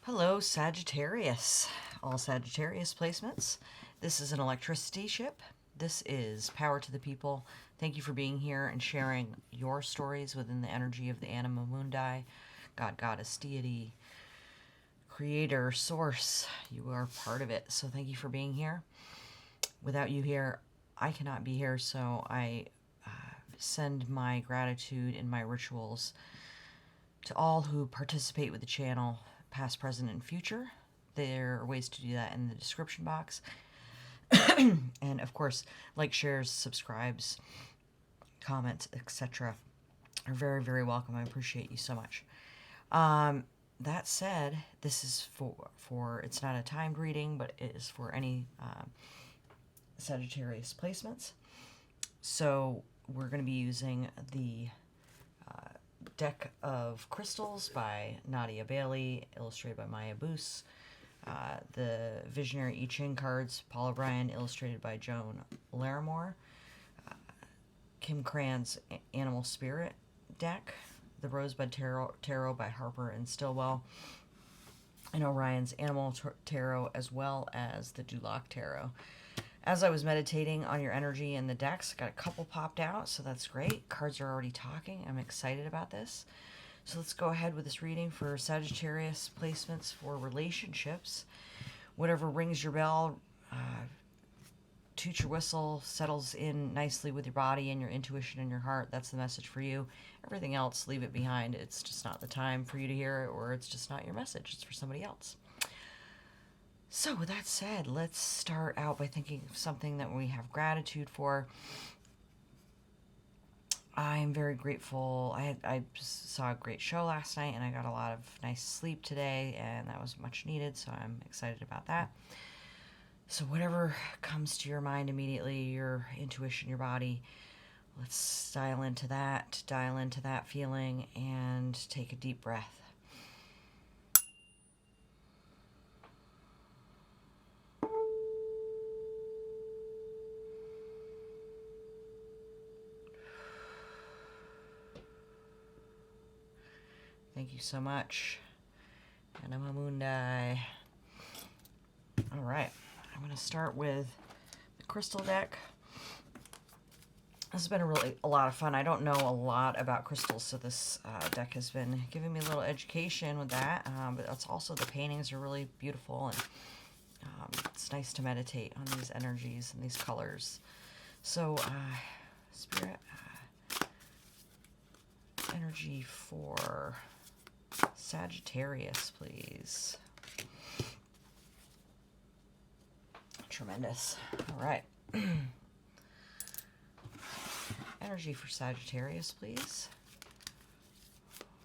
Hello, Sagittarius. All Sagittarius placements. This is an electricity ship. This is power to the people. Thank you for being here and sharing your stories within the energy of the Anima Mundi, God, Goddess, Deity, Creator, Source. You are part of it. So thank you for being here. Without you here, I cannot be here. So I send my gratitude and my rituals to all who participate with the channel, past, present, and future. There are ways to do that in the description box. And of course, like, shares, subscribes, comments, etc. are very, very welcome. I appreciate you so much. That said, this is for it's not a timed reading, but it is for any Sagittarius placements. So we're going to be using the deck of crystals by Nadia Bailey, illustrated by Maya Boos. The Visionary I Ching cards, Paul O'Brien, illustrated by Joan Larimore. Kim Cran's Animal Spirit deck, the Rosebud Tarot by Harper and Stillwell, and Orion's Animal Tarot, as well as the Duloc Tarot. As I was meditating on your energy in the decks, got a couple popped out, so that's great. Cards are already talking. I'm excited about this. So let's go ahead with this reading for Sagittarius placements for relationships. Whatever rings your bell, toot your whistle, settles in nicely with your body and your intuition and your heart. That's the message for you. Everything else, leave it behind. It's just not the time for you to hear it, or it's just not your message. It's for somebody else. So with that said, let's start out by thinking of something that we have gratitude for. I'm very grateful. I saw a great show last night, and I got a lot of nice sleep today, and that was much needed, so I'm excited about that. So whatever comes to your mind immediately, your intuition, your body, let's dial into that feeling, and take a deep breath. Thank you so much. Anima Mundi. All right, I'm going to start with the crystal deck. This has been a lot of fun. I don't know a lot about crystals, so this deck has been giving me a little education with that. But it's also, the paintings are really beautiful, and it's nice to meditate on these energies and these colors. So, Spirit, energy for Sagittarius, please. Tremendous. All right. Energy for Sagittarius, please.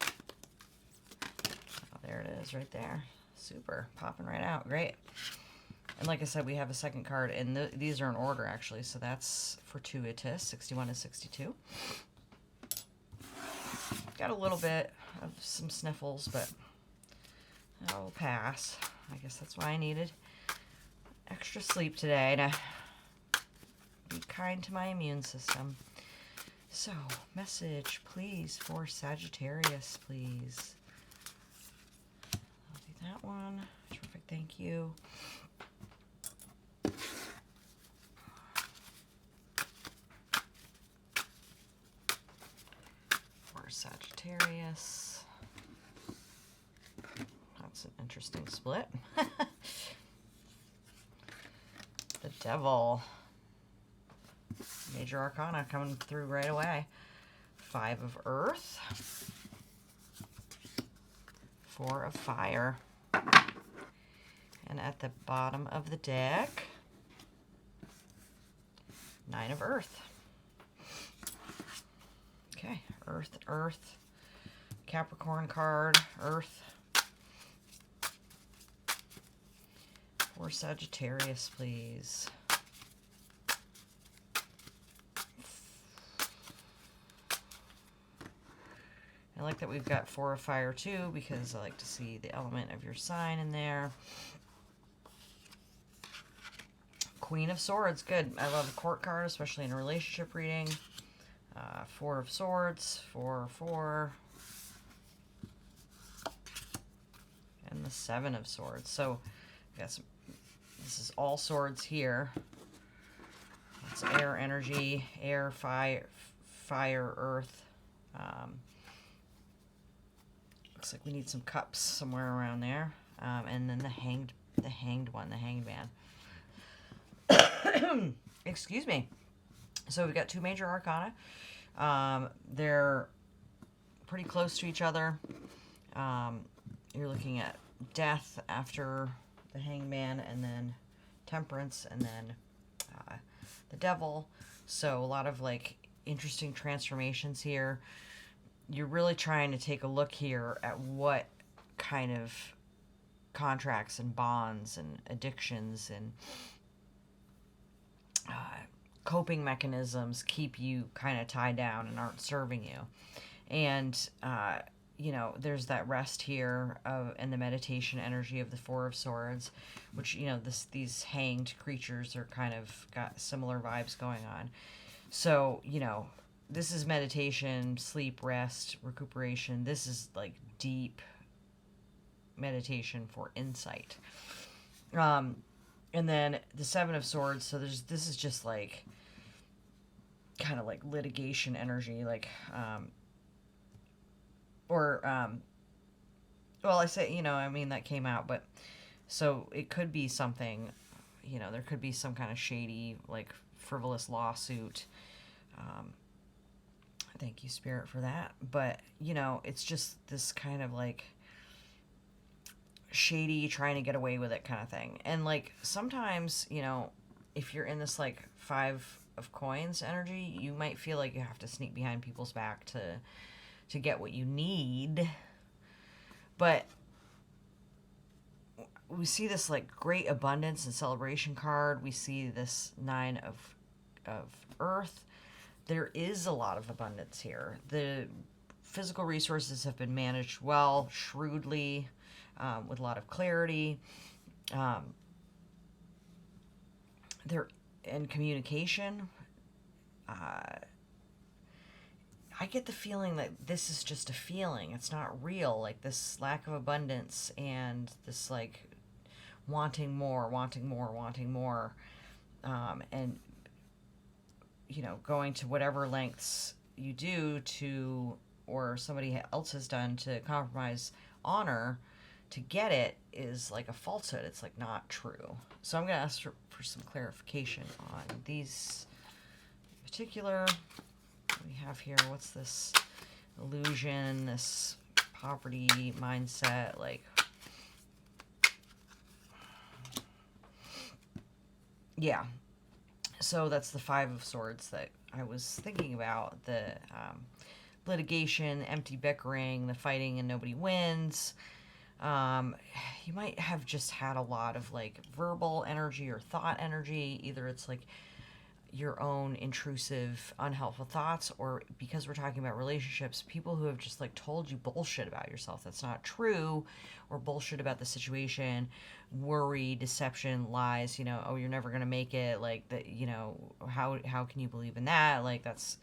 Oh, there it is, right there. Super. Popping right out. Great. And like I said, we have a second card, and these are in order, actually, so that's fortuitous, 61 and 62. Got a little bit of some sniffles, but I'll pass. I guess that's why I needed extra sleep today, to be kind to my immune system. So, message, please, for Sagittarius, please. I'll do that one. Terrific, thank you. For Sagittarius. That's an interesting split. The Devil. Major Arcana coming through right away. 5 of Earth. 4 of Fire. And at the bottom of the deck, 9 of Earth. Okay, Earth, Earth. Capricorn card, Earth. For Sagittarius, please. I like that we've got 4 of Fire too, because I like to see the element of your sign in there. Queen of Swords, good. I love a court card, especially in a relationship reading. 4 of Swords, 4, 4. And the Seven of Swords. So we got some, this is all swords here. It's air energy, air, fire, earth. Looks like we need some cups somewhere around there. And then the hanged one, the hanged man. Excuse me. So we've got two major arcana. They're pretty close to each other. You're looking at death after the hanged man, and then temperance, and then the devil. So a lot of like interesting transformations here. You're really trying to take a look here at what kind of contracts and bonds and addictions and coping mechanisms keep you kind of tied down and aren't serving you. And you know, there's that rest here and the meditation energy of the Four of Swords, which, you know, these hanged creatures are kind of got similar vibes going on. So, you know, this is meditation, sleep, rest, recuperation. This is like deep meditation for insight. And then the Seven of Swords. So this is just like kind of like litigation energy, like well, I say, you know, I mean, that came out, but so it could be something, you know, there could be some kind of shady, like frivolous lawsuit. Thank you, Spirit, for that. But, you know, it's just this kind of like shady, trying to get away with it kind of thing. And like sometimes, you know, if you're in this like Five of Coins energy, you might feel like you have to sneak behind people's back to get what you need. But we see this like great abundance and celebration card. We see this Nine of Earth. There is a lot of abundance here. The physical resources have been managed well, shrewdly, with a lot of clarity. There in communication. I get the feeling that this is just a feeling. It's not real. Like this lack of abundance and this like wanting more, and you know, going to whatever lengths you do to, or somebody else has done to compromise honor to get it is like a falsehood. It's like not true. So I'm going to ask for some clarification on these in particular. We have here, what's this illusion, this poverty mindset, like, yeah. So that's the Five of Swords that I was thinking about. The litigation, empty bickering, the fighting and nobody wins. You might have just had a lot of like verbal energy or thought energy. Either it's like your own intrusive, unhelpful thoughts, or because we're talking about relationships, people who have just like told you bullshit about yourself that's not true, or bullshit about the situation, worry, deception, lies, you know, oh, you're never going to make it, like that, you know, how can you believe in that? Like that's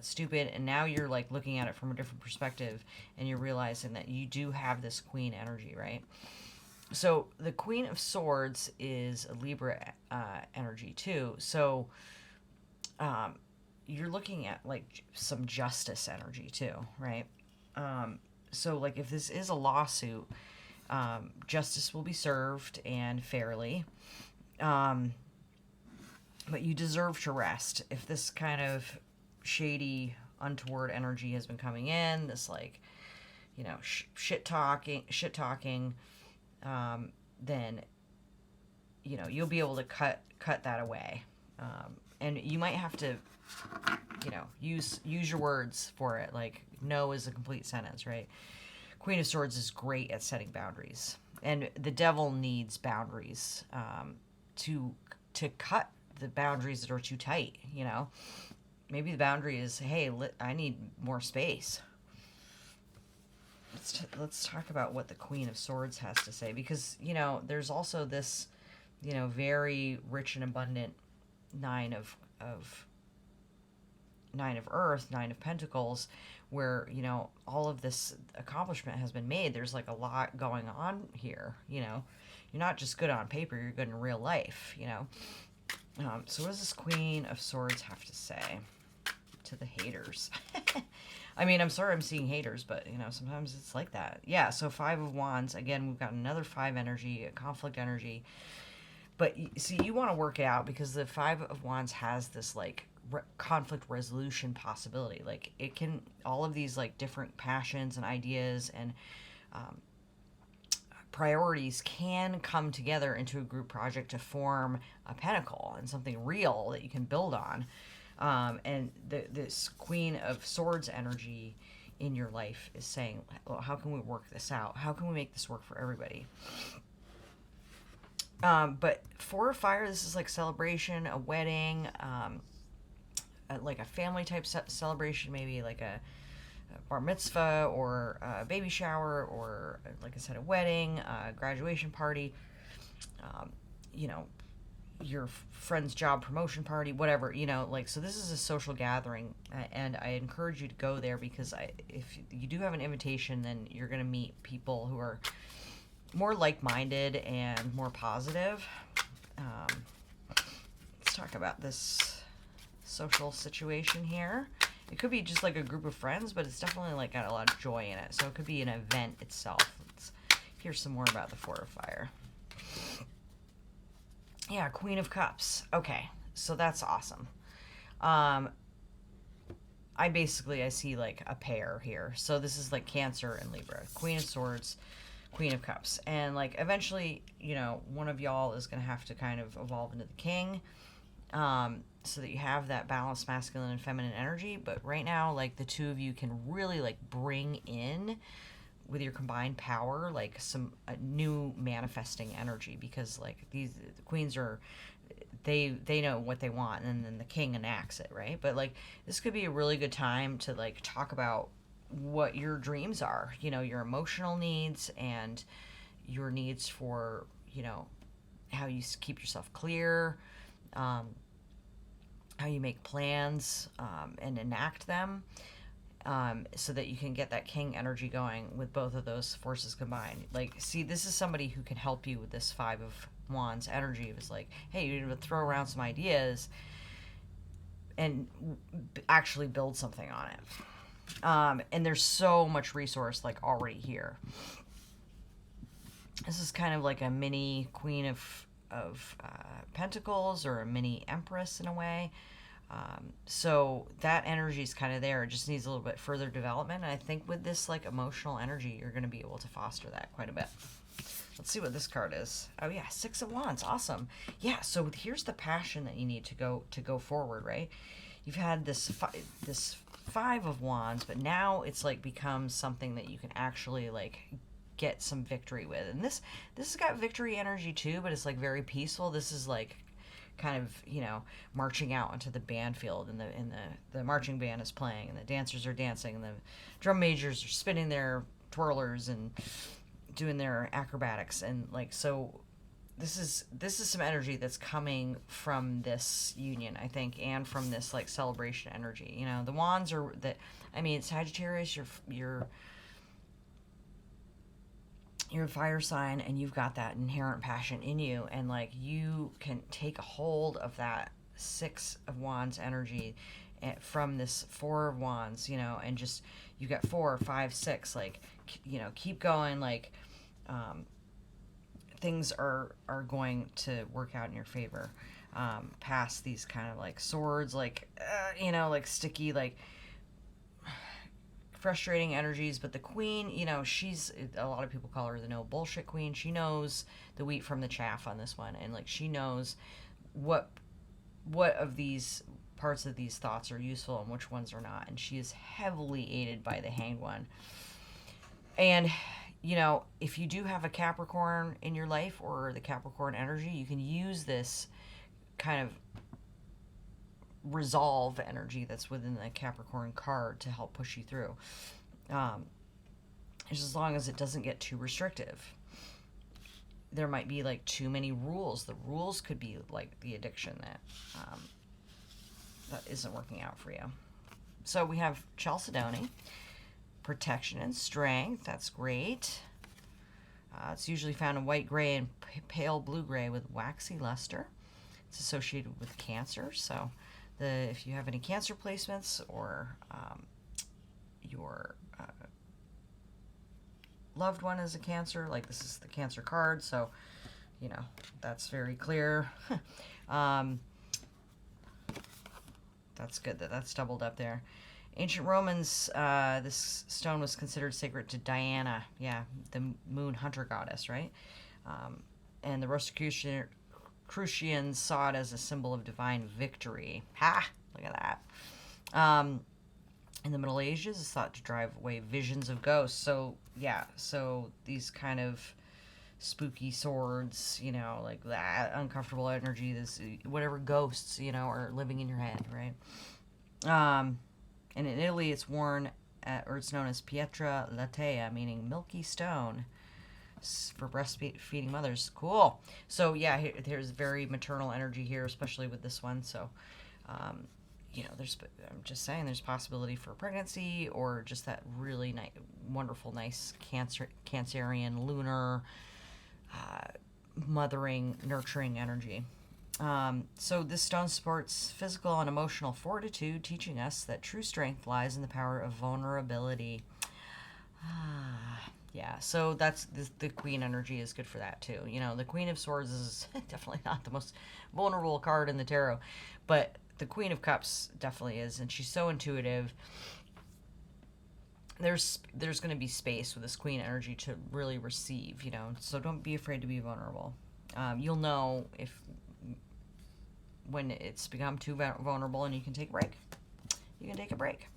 stupid. And now you're like looking at it from a different perspective and you're realizing that you do have this queen energy, right? So the Queen of Swords is a Libra energy too. So you're looking at like some justice energy too, right? So like if this is a lawsuit, justice will be served and fairly. But you deserve to rest. If this kind of shady, untoward energy has been coming in, this like, you know, shit talking, then, you know, you'll be able to cut that away. And you might have to, you know, use your words for it. Like, no is a complete sentence, right? Queen of Swords is great at setting boundaries. And the devil needs boundaries to cut the boundaries that are too tight, you know? Maybe the boundary is, hey, I need more space. Let's talk about what the Queen of Swords has to say. Because, you know, there's also this, you know, very rich and abundant Nine Nine of Earth, Nine of Pentacles, where, you know, all of this accomplishment has been made. There's like a lot going on here, you know. You're not just good on paper, you're good in real life, you know. So what does this Queen of Swords have to say to the haters? I mean, I'm sorry I'm seeing haters, but, you know, sometimes it's like that. Yeah, so Five of Wands. Again, we've got another 5 energy, a conflict energy. But, see, you want to work it out because the Five of Wands has this, like, conflict resolution possibility. Like, it can, all of these, like, different passions and ideas and priorities can come together into a group project to form a pentacle and something real that you can build on. And this Queen of Swords energy in your life is saying, well, how can we work this out? How can we make this work for everybody? But Four of Fire, this is like celebration, a wedding, like a family type celebration, maybe like a bar mitzvah or a baby shower or, like I said, a wedding, a graduation party, you know, your friend's job promotion party, whatever, you know, like, so this is a social gathering, and I encourage you to go there because if you do have an invitation, then you're going to meet people who are more like-minded and more positive. Let's talk about this social situation here. It could be just like a group of friends, but it's definitely like got a lot of joy in it. So it could be an event itself. Let's hear some more about the Four of Fire. Yeah, Queen of Cups. Okay, so that's awesome. I see like a pair here. So this is like Cancer and Libra. Queen of Swords, Queen of Cups. And like eventually, you know, one of y'all is going to have to kind of evolve into the king. So that you have that balanced masculine and feminine energy. But right now, like, the two of you can really, like, bring in, with your combined power, like, some new manifesting energy. Because, like, the queens are, they know what they want, and then the king enacts it, right? But, like, this could be a really good time to, like, talk about what your dreams are. You know, your emotional needs and your needs for, you know, how you keep yourself clear, how you make plans and enact them, so that you can get that king energy going with both of those forces combined. Like, see, this is somebody who can help you with this Five of Wands energy. It was like, hey, you need to throw around some ideas and actually build something on it. And there's so much resource, like, already here. This is kind of like a mini Queen of Pentacles, or a mini Empress in a way. So that energy is kind of there. It just needs a little bit further development. And I think with this, like, emotional energy, you're going to be able to foster that quite a bit. Let's see what this card is. Oh yeah, Six of Wands. Awesome. Yeah, so here's the passion that you need to go forward, right? You've had this Five of Wands, but now it's like becomes something that you can actually, like, get some victory with. And this has got victory energy too, but it's like very peaceful. This is like kind of, you know, marching out onto the band field, and the marching band is playing, and the dancers are dancing, and the drum majors are spinning their twirlers and doing their acrobatics. And, like, so this is some energy that's coming from this union, I think, and from this, like, celebration energy. You know, the wands are that, I mean, Sagittarius, you're a fire sign, and you've got that inherent passion in you, and, like, you can take a hold of that Six of Wands energy from this Four of Wands, you know, and just, you got 4, 5, 6, like, you know, keep going, like, things are going to work out in your favor, past these kind of, like, swords, like, you know, like, sticky, like, frustrating energies. But the queen, you know, she's, a lot of people call her the no bullshit queen. She knows the wheat from the chaff on this one, and, like, she knows what of these parts of these thoughts are useful and which ones are not, and she is heavily aided by the Hanged One. And, you know, if you do have a Capricorn in your life, or the Capricorn energy, you can use this kind of resolve energy that's within the Capricorn card to help push you through. Just as long as it doesn't get too restrictive. There might be, like, too many rules. The rules could be like the addiction that isn't working out for you. So we have Chalcedony, protection and strength. That's great. It's usually found in white gray and pale blue gray with waxy luster. It's associated with Cancer. So if you have any Cancer placements or your loved one is a Cancer, like this is the Cancer card, so you know that's very clear. That's good that that's doubled up there. Ancient Romans, this stone was considered sacred to Diana, yeah, the moon hunter goddess, right? And the Rosicrucians saw it as a symbol of divine victory. Ha! Look at that. In the Middle Ages, it's thought to drive away visions of ghosts. So, yeah, so these kind of spooky swords, you know, like that uncomfortable energy, this whatever ghosts, you know, are living in your head, right? And in Italy, it's worn or it's known as pietra latea, meaning milky stone, for breastfeeding mothers. Cool. So yeah, there's very maternal energy here, especially with this one. So, you know, I'm just saying, there's possibility for pregnancy or just that really nice, wonderful, nice Cancerian lunar, mothering, nurturing energy. So this stone supports physical and emotional fortitude, teaching us that true strength lies in the power of vulnerability. Yeah, so that's the Queen energy is good for that too. You know, the Queen of Swords is definitely not the most vulnerable card in the tarot, but the Queen of Cups definitely is, and she's so intuitive. There's going to be space with this Queen energy to really receive, you know, so don't be afraid to be vulnerable. You'll know when it's become too vulnerable, and you can take a break. You can take a break.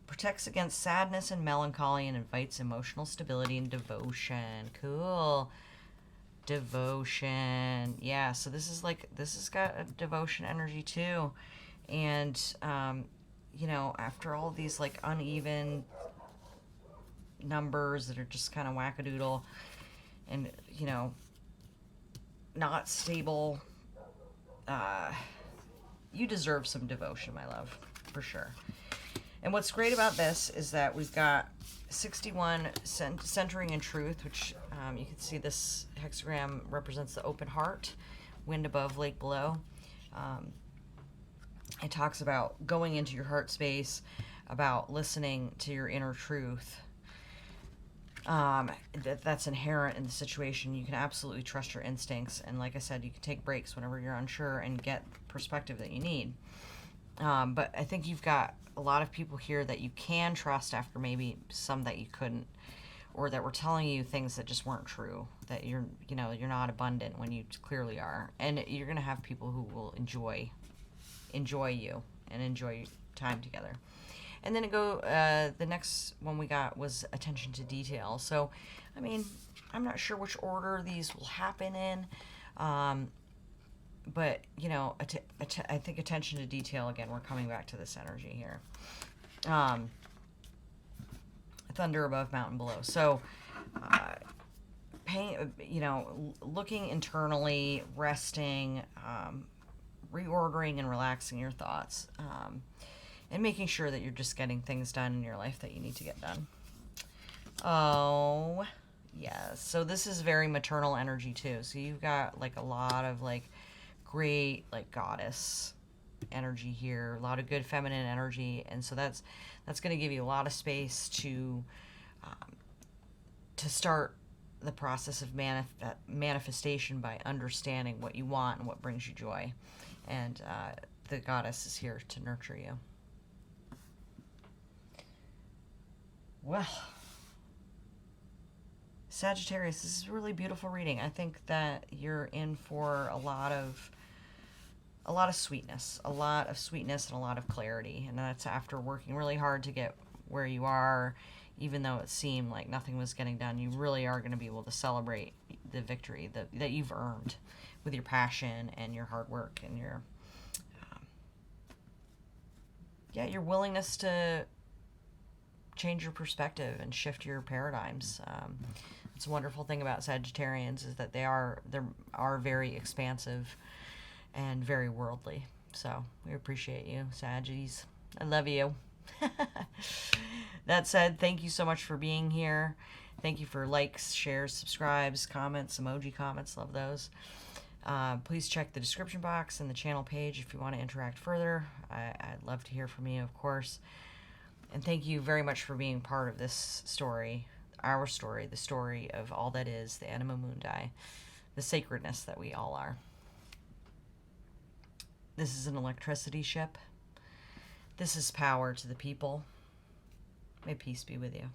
Protects against sadness and melancholy and invites emotional stability and devotion. Cool. Devotion. Yeah, so this has got a devotion energy too. And, you know, after all these like uneven numbers that are just kind of wackadoodle and, you know, not stable, you deserve some devotion, my love, for sure. And what's great about this is that we've got 61 centering in truth, which you can see this hexagram represents the open heart, wind above, lake below. It talks about going into your heart space, about listening to your inner truth. That's inherent in the situation. You can absolutely trust your instincts, and like I said, you can take breaks whenever you're unsure and get perspective that you need. But I think you've got a lot of people here that you can trust after maybe some that you couldn't, or that were telling you things that just weren't true, that you're not abundant when you clearly are. And you're going to have people who will enjoy you and enjoy time together. And then the next one we got was attention to detail. So, I mean, I'm not sure which order these will happen in, but, you know, I think attention to detail, again, we're coming back to this energy here. Thunder above, mountain below. So, looking internally, resting, reordering and relaxing your thoughts, and making sure that you're just getting things done in your life that you need to get done. Oh, yes. So this is very maternal energy too. So you've got like a lot of like great like goddess energy here, a lot of good feminine energy, and so that's going to give you a lot of space to start the process of manifestation by understanding what you want and what brings you joy, and the goddess is here to nurture you. Well, Sagittarius, this is a really beautiful reading. I think that you're in for a lot of sweetness, and a lot of clarity. And that's after working really hard to get where you are, even though it seemed like nothing was getting done. You really are going to be able to celebrate the victory that you've earned with your passion and your hard work and your willingness to change your perspective and shift your paradigms. It's a wonderful thing about Sagittarians is that they are very expansive and very worldly. So we appreciate you, Saggies. I love you. That said, thank you so much for being here. Thank you for likes, shares, subscribes, comments, emoji comments. Love those. Please check the description box and the channel page if you want to interact further. I'd love to hear from you, of course. And thank you very much for being part of this story, our story, the story of all that is the Anima Mundi, the sacredness that we all are. This is an electricity ship. This is power to the people. May peace be with you.